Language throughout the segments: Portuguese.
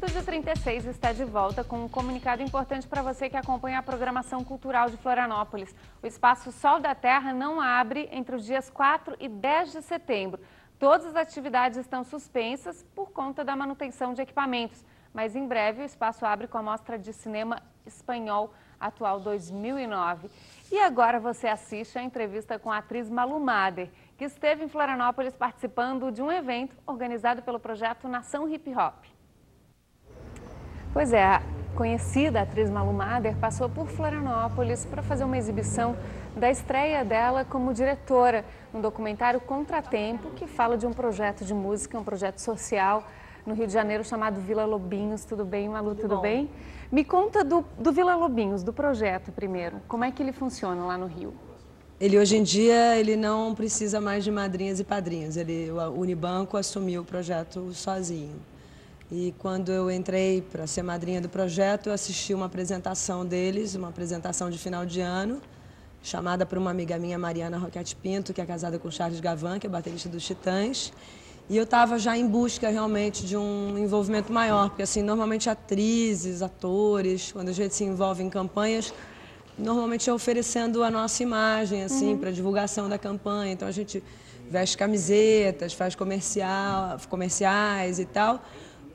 Estúdio 36 está de volta com um comunicado importante para você que acompanha a programação cultural de Florianópolis. O Espaço Sol da Terra não abre entre os dias 4 e 10 de setembro. Todas as atividades estão suspensas por conta da manutenção de equipamentos. Mas em breve o espaço abre com a mostra de cinema espanhol atual 2009. E agora você assiste a entrevista com a atriz Malu Mader, que esteve em Florianópolis participando de um evento organizado pelo projeto Nação Hip Hop. Pois é, a conhecida atriz Malu Mader passou por Florianópolis para fazer uma exibição da estreia dela como diretora no documentário Contratempo, que fala de um projeto de música, um projeto social no Rio de Janeiro chamado Vila Lobinhos. Tudo bem, Malu? Tudo bem? Me conta do Vila Lobinhos, do projeto primeiro. Como é que ele funciona lá no Rio? Ele hoje em dia ele não precisa mais de madrinhas e padrinhos. O Unibanco assumiu o projeto sozinho. E quando eu entrei para ser madrinha do projeto, eu assisti uma apresentação deles, uma apresentação de final de ano, chamada por uma amiga minha, Mariana Roquete Pinto, que é casada com Charles Gavan, que é baterista dos Titãs. E eu estava já em busca realmente de um envolvimento maior, porque assim, normalmente atrizes, atores, quando a gente se envolve em campanhas, normalmente é oferecendo a nossa imagem assim, para divulgação da campanha. Então a gente veste camisetas, faz comerciais e tal.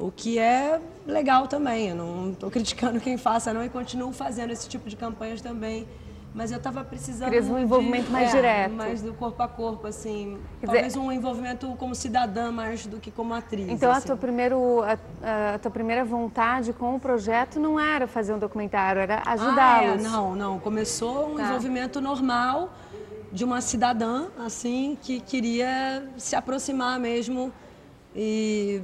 O que é legal também, eu não estou criticando quem faça não e continuo fazendo esse tipo de campanhas também. Mas eu estava precisando de um envolvimento mais direto. Mais do corpo a corpo, assim. Talvez um envolvimento como cidadã mais do que como atriz. Então assim. a tua primeira vontade com o projeto não era fazer um documentário, era ajudá-los. Não. Começou um envolvimento normal de uma cidadã, assim, que queria se aproximar mesmo e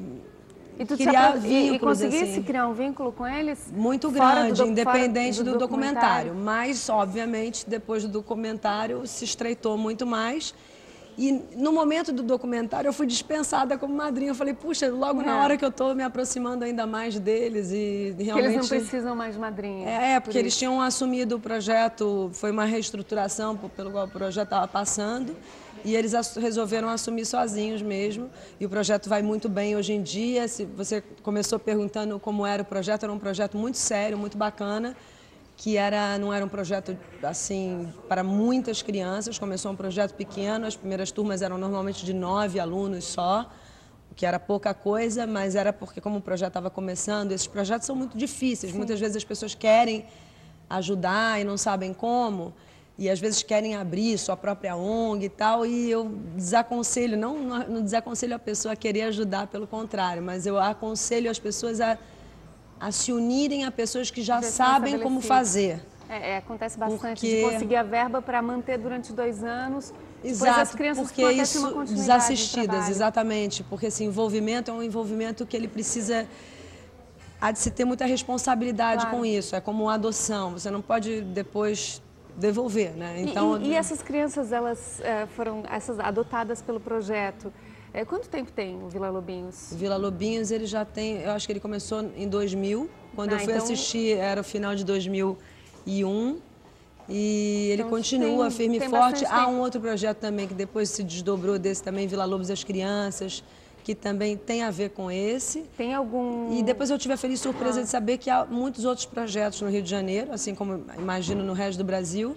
criar vínculos, e conseguisse assim, criar um vínculo com eles? Muito grande, independente do documentário. Mas, obviamente, depois do documentário se estreitou muito mais. E no momento do documentário eu fui dispensada como madrinha. Eu falei, puxa, logo na hora que eu estou me aproximando ainda mais deles e realmente... Eles não precisam mais de madrinha. Porque eles tinham assumido o projeto, foi uma reestruturação pelo qual o projeto estava passando. E eles resolveram assumir sozinhos mesmo. E o projeto vai muito bem hoje em dia. Se você começou perguntando como era o era um projeto muito sério, muito bacana, que não era um projeto assim para muitas crianças. Começou um projeto pequeno, as primeiras turmas eram normalmente de 9 alunos só, o que era pouca coisa, mas era porque como o projeto estava começando, esses projetos são muito difíceis. Sim. Muitas vezes as pessoas querem ajudar e não sabem como. E às vezes querem abrir sua própria ONG e tal, e eu desaconselho, não desaconselho a pessoa a querer ajudar, pelo contrário, mas eu aconselho as pessoas a se unirem a pessoas que já sabem como fazer. Acontece bastante de conseguir a verba para manter durante 2 anos. Exato, as crianças porque isso desassistidas, exatamente, porque esse envolvimento é um envolvimento que ele precisa... Há de se ter muita responsabilidade com isso, é como uma adoção, você não pode depois devolver, né? Então, e essas crianças, elas foram adotadas pelo projeto. Quanto tempo tem o Vila Lobinhos? O Vila Lobinhos, ele já tem, eu acho que ele começou em 2000, quando eu fui assistir, era o final de 2001, e ele continua firme e forte. Há um outro projeto também que depois se desdobrou desse também, Vila Lobos e as Crianças, que também tem a ver com esse. Tem algum... E depois eu tive a feliz surpresa de saber que há muitos outros projetos no Rio de Janeiro, assim como imagino no resto do Brasil,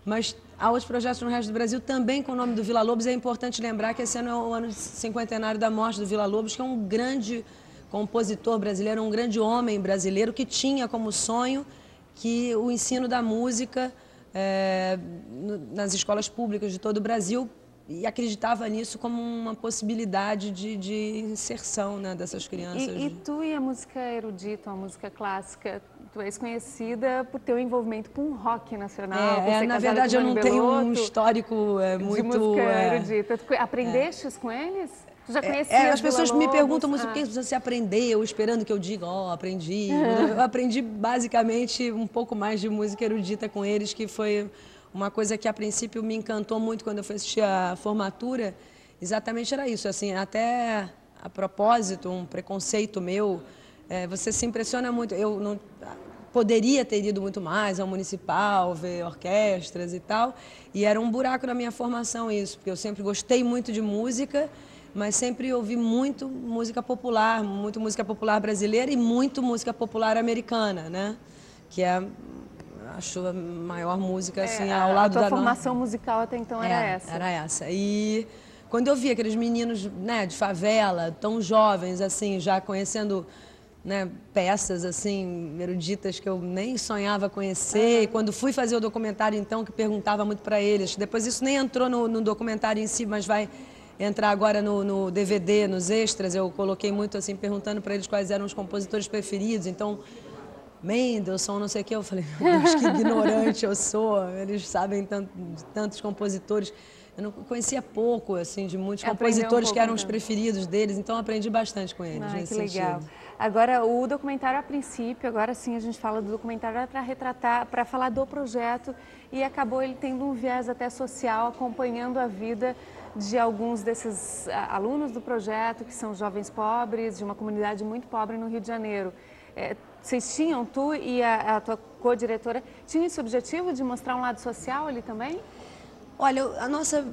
mas há outros projetos no resto do Brasil também com o nome do Vila Lobos. É importante lembrar que esse ano é o ano cinquentenário da morte do Vila Lobos, que é um grande compositor brasileiro, um grande homem brasileiro que tinha como sonho que o ensino da música nas escolas públicas de todo o Brasil, e acreditava nisso como uma possibilidade de inserção, né, dessas crianças. E tu e a música erudita, a música clássica, tu és conhecida por teu envolvimento com o rock nacional. Na verdade eu não tenho um histórico muito... De música erudita. Tu aprendestes com eles? Tu já conhecias as pessoas me perguntam muito o que você aprendeu, esperando que eu diga, aprendi. Eu aprendi basicamente um pouco mais de música erudita com eles, que foi... Uma coisa que a princípio me encantou muito quando eu fui assistir a formatura, exatamente era isso, assim, até a propósito, um preconceito meu, você se impressiona muito, eu não poderia ter ido muito mais ao municipal, ver orquestras e tal, e era um buraco na minha formação isso, porque eu sempre gostei muito de música, mas sempre ouvi muito música popular brasileira e muito música popular americana, né? Que é, acho, a maior música, assim, ao lado da... A tua formação musical até então era essa? Era essa. E quando eu vi aqueles meninos, né, de favela, tão jovens, assim, já conhecendo, né, peças, assim, eruditas que eu nem sonhava conhecer. E quando fui fazer o documentário, então, que perguntava muito para eles. Depois isso nem entrou no documentário em si, mas vai entrar agora no DVD, nos extras. Eu coloquei muito, assim, perguntando para eles quais eram os compositores preferidos. Então, Mendelssohn, não sei o quê. Eu falei, meu Deus, que ignorante eu sou. Eles sabem tantos compositores. Eu não conhecia pouco, assim, de muitos compositores que eram os preferidos deles, então aprendi bastante com eles nesse sentido. Que legal. Agora, o documentário, a princípio, agora sim a gente fala do documentário, era para retratar, para falar do projeto, e acabou ele tendo um viés até social, acompanhando a vida de alguns desses alunos do projeto, que são jovens pobres, de uma comunidade muito pobre no Rio de Janeiro. Vocês tinham, tu e a tua co-diretora, tinham esse objetivo de mostrar um lado social ali também? Olha, a nossa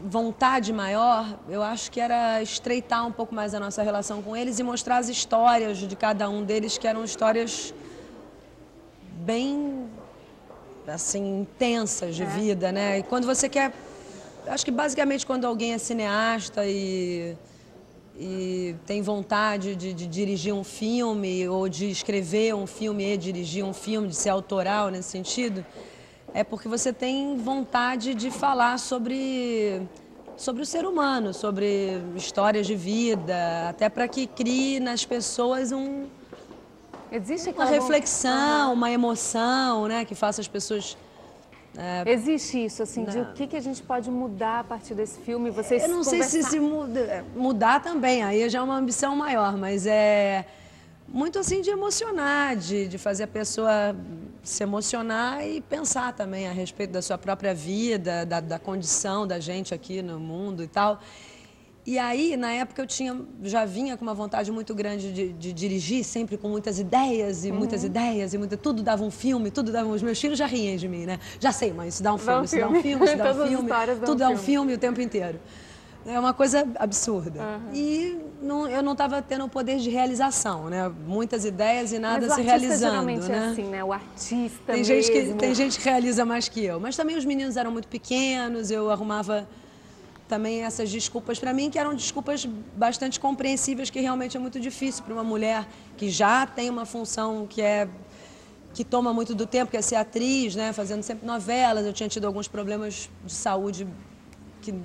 vontade maior, eu acho que era estreitar um pouco mais a nossa relação com eles e mostrar as histórias de cada um deles, que eram histórias bem, assim, intensas de vida, né? E quando você quer... Acho que basicamente quando alguém é cineasta e tem vontade de dirigir um filme ou de escrever um filme e dirigir um filme, de ser autoral nesse sentido... É porque você tem vontade de falar sobre o ser humano, sobre histórias de vida, até para que crie nas pessoas uma reflexão, uma emoção, né, que faça as pessoas... Existe isso, assim, de o que a gente pode mudar a partir desse filme? Vocês Eu não sei se mudar também, aí já é uma ambição maior, mas é... muito assim de emocionar, de fazer a pessoa se emocionar e pensar também a respeito da sua própria vida, da condição da gente aqui no mundo e tal. E aí, na época, eu já vinha com uma vontade muito grande de dirigir, sempre com muitas ideias, tudo dava um filme, os meus filhos já riem de mim, né? Já sei, mãe, isso dá um filme, isso dá um filme, isso dá um filme, tudo dá um filme o tempo inteiro. É uma coisa absurda. E eu não estava tendo o poder de realização, né? Muitas ideias e nada se realizando, geralmente né? É assim, né? O artista Tem gente que realiza mais que eu. Mas também os meninos eram muito pequenos, eu arrumava também essas desculpas para mim, que eram desculpas bastante compreensíveis, que realmente é muito difícil para uma mulher que já tem uma função que toma muito do tempo, que é ser atriz, né? Fazendo sempre novelas. Eu tinha tido alguns problemas de saúde que eu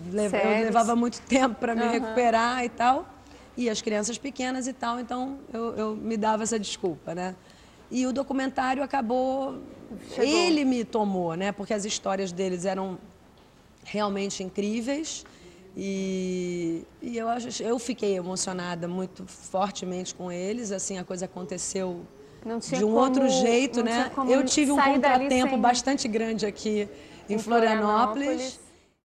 levava muito tempo para me recuperar e tal, e as crianças pequenas e tal, então eu me dava essa desculpa, né? E o documentário acabou... Ele me tomou, né? Porque as histórias deles realmente incríveis e eu fiquei emocionada muito fortemente com eles, assim, a coisa aconteceu de um outro jeito, né? Eu tive um contratempo bastante grande aqui em Florianópolis.